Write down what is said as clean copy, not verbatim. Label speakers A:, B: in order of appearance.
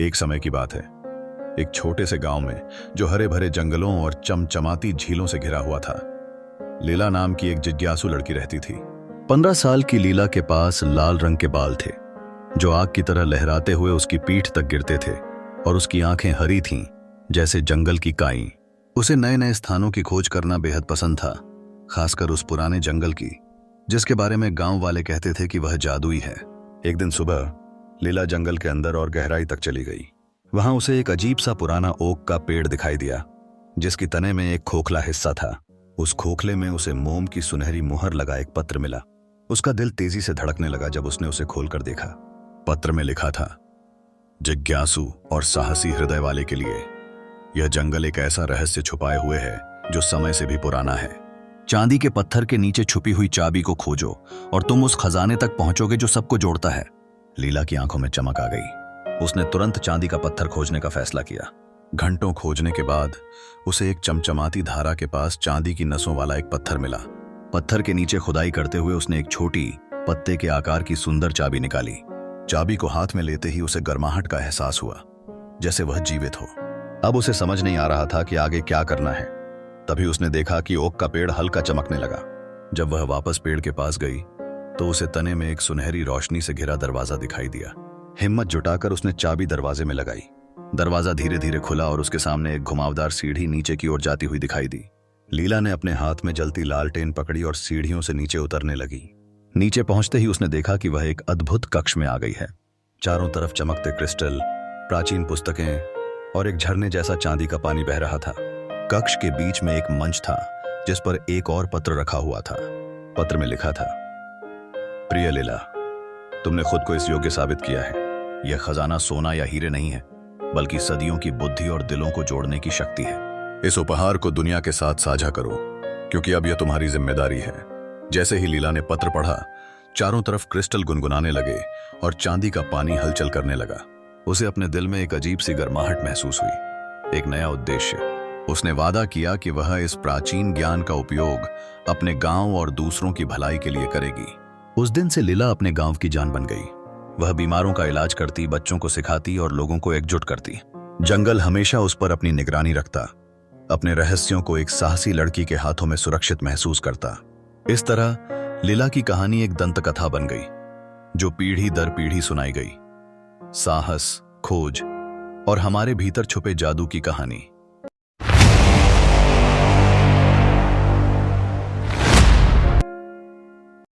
A: एक समय की बात है। एक छोटे से गांव में, जो हरे भरे जंगलों और चमचमाती झीलों से घिरा हुआ था, लीला नाम की एक जिज्ञासु लड़की रहती थी। 15 साल की लीला के पास लाल रंग के बाल थे, जो आग की तरह लहराते हुए उसकी पीठ तक गिरते थे, और उसकी आंखें हरी थीं, जैसे जंगल की काई। उसे नए नए स्थानों की खोज करना बेहद पसंद था, खासकर उस पुराने जंगल की, जिसके बारे में गांव वाले कहते थे कि वह जादुई है। एक दिन सुबह लीला जंगल के अंदर और गहराई तक चली गई। वहां उसे एक अजीब सा पुराना ओक का पेड़ दिखाई दिया, जिसकी तने में एक खोखला हिस्सा था। उस खोखले में उसे मोम की सुनहरी मुहर लगा एक पत्र मिला। उसका दिल तेजी से धड़कने लगा जब उसने उसे खोलकर देखा। पत्र में लिखा था, जिज्ञासु और साहसी हृदय वाले के लिए, यह जंगल एक ऐसा रहस्य छुपाए हुए है जो समय से भी पुराना है। चांदी के पत्थर के नीचे छुपी हुई चाबी को खोजो और तुम उस खजाने तक पहुंचोगे जो सबको जोड़ता है। लीला की आंखों में चमक आ गई। उसने तुरंत चांदी का पत्थर खोजने का फैसला किया। घंटों खोजने के बाद उसे एक चमचमाती धारा के पास चांदी की नसों वाला एक पत्थर मिला। पत्थर के नीचे खुदाई करते हुए उसने एक छोटी पत्ते के आकार की सुंदर चाबी निकाली। चाबी को हाथ में लेते ही उसे गर्माहट का एहसास हुआ, जैसे वह जीवित हो। अब उसे समझ नहीं आ रहा था कि आगे क्या करना है। तभी उसने देखा कि ओक का पेड़ हल्का चमकने लगा। जब वह वापस पेड़ के पास गई तो उसे तने में एक सुनहरी रोशनी से घिरा दरवाजा दिखाई दिया। हिम्मत जुटाकर उसने चाबी दरवाजे में लगाई। दरवाजा धीरे धीरे खुला और उसके सामने एक घुमावदार सीढ़ी नीचे की ओर जाती हुई दिखाई दी। लीला ने अपने हाथ में जलती लालटेन पकड़ी और सीढ़ियों से नीचे उतरने लगी। नीचे पहुंचते ही उसने देखा कि वह एक अद्भुत कक्ष में आ गई है। चारों तरफ चमकते क्रिस्टल, प्राचीन पुस्तकें और एक झरने जैसा चांदी का पानी बह रहा था। कक्ष के बीच में एक मंच था, जिस पर एक और पत्र रखा हुआ था। पत्र में लिखा था, प्रिय लीला, तुमने खुद को इस योग्य साबित किया है। यह खजाना सोना या हीरे नहीं है, बल्कि सदियों की बुद्धि और दिलों को जोड़ने की शक्ति है। इस उपहार को दुनिया के साथ साझा करो, क्योंकि अब यह तुम्हारी जिम्मेदारी है। जैसे ही लीला ने पत्र पढ़ा, चारों तरफ क्रिस्टल गुनगुनाने लगे और चांदी का पानी हलचल करने लगा। उसे अपने दिल में एक अजीब सी गर्माहट महसूस हुई, एक नया उद्देश्य। उसने वादा किया कि वह इस प्राचीन ज्ञान का उपयोग अपने गांव और दूसरों की भलाई के लिए करेगी। उस दिन से लीला अपने गांव की जान बन गई। वह बीमारों का इलाज करती, बच्चों को सिखाती और लोगों को एकजुट करती। जंगल हमेशा उस पर अपनी निगरानी रखता, अपने रहस्यों को एक साहसी लड़की के हाथों में सुरक्षित महसूस करता। इस तरह लीला की कहानी एक दंतकथा बन गई, जो पीढ़ी दर पीढ़ी सुनाई गई। साहस, खोज और हमारे भीतर छुपे जादू की कहानी।